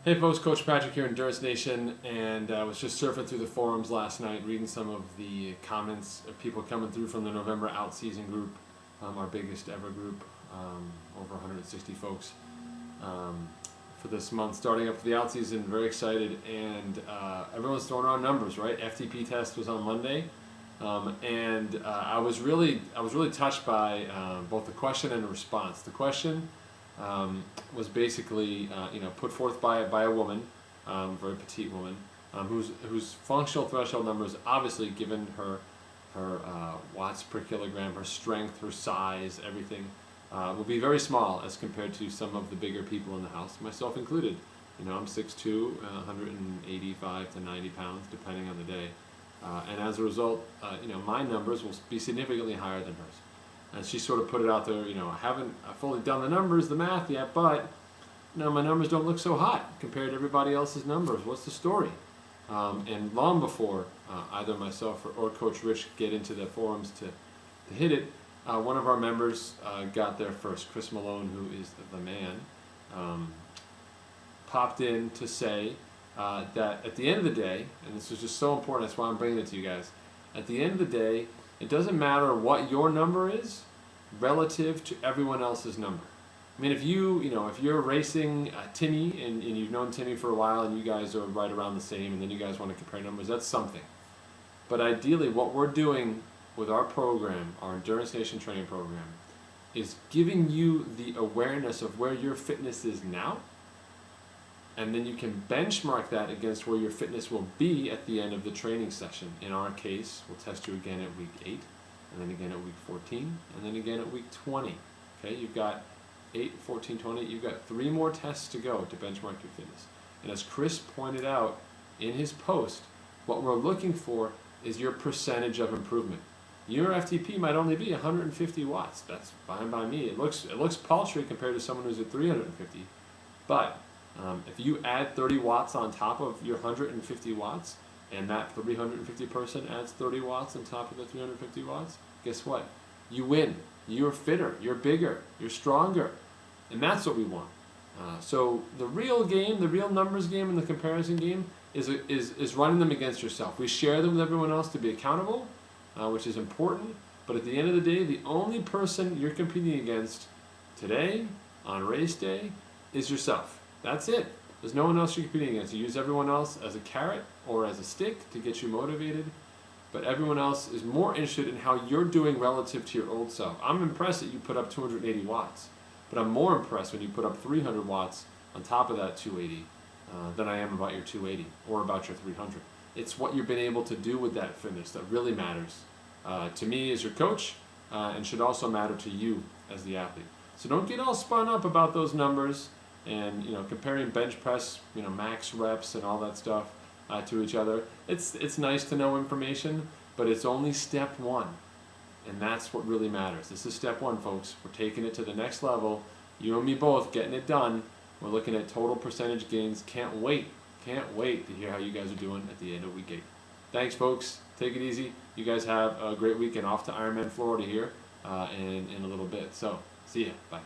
Hey folks, Coach Patrick here, Endurance Nation, and I was just surfing through the forums last night, reading some of the comments of people coming through from the November out season group, our biggest ever group, over 160 folks for this month, starting up for the out season. Very excited, and everyone's throwing around numbers, right? FTP test was on Monday, and I was really touched by both the question and the response. The question was basically put forth by a woman, very petite woman, whose functional threshold numbers, obviously given her watts per kilogram, her strength, her size, everything, will be very small as compared to some of the bigger people in the house, myself included. You know, I'm 6'2", 185 to 90 pounds, depending on the day, and as a result, my numbers will be significantly higher than hers. And she sort of put it out there, I haven't fully done the numbers, the math yet, but my numbers don't look so hot compared to everybody else's numbers. What's the story? And long before either myself or Coach Rich get into the forums to hit it, one of our members got there first. Chris Malone, who is the man, popped in to say that at the end of the day, and this is just so important, that's why I'm bringing it to you guys, at the end of the day, it doesn't matter what your number is relative to everyone else's number. I mean, if you're racing Timmy and you've known Timmy for a while and you guys are right around the same and then you guys want to compare numbers, that's something. But ideally, what we're doing with our program, our Endurance Nation training program, is giving you the awareness of where your fitness is now, and then you can benchmark that against where your fitness will be at the end of the training session. In our case, we'll test you again at week 8, and then again at week 14, and then again at week 20. Okay, you've got 8, 14, 20, you've got 3 more tests to go to benchmark your fitness. And as Chris pointed out in his post, what we're looking for is your percentage of improvement. Your FTP might only be 150 watts. That's fine by me. It looks paltry compared to someone who's at 350, but if you add 30 watts on top of your 150 watts, and that 350 person adds 30 watts on top of the 350 watts, guess what? You win. You're fitter, you're bigger, you're stronger, and that's what we want. So the real game, the real numbers game and the comparison game is running them against yourself. We share them with everyone else to be accountable, which is important, but at the end of the day, the only person you're competing against today, on race day, is yourself. That's it. There's no one else you're competing against. You use everyone else as a carrot or as a stick to get you motivated, but everyone else is more interested in how you're doing relative to your old self. I'm impressed that you put up 280 watts, but I'm more impressed when you put up 300 watts on top of that 280 than I am about your 280 or about your 300. It's what you've been able to do with that fitness that really matters to me as your coach, and should also matter to you as the athlete. So don't get all spun up about those numbers and comparing bench press, max reps and all that stuff to each other. It's nice to know information, but it's only step 1, and that's what really matters. This is step 1, folks. We're taking it to the next level. You and me both getting it done. We're looking at total percentage gains. Can't wait to hear how you guys are doing at the end of week 8. Thanks, folks. Take it easy. You guys have a great weekend. Off to Ironman Florida here in a little bit. So see ya. Bye.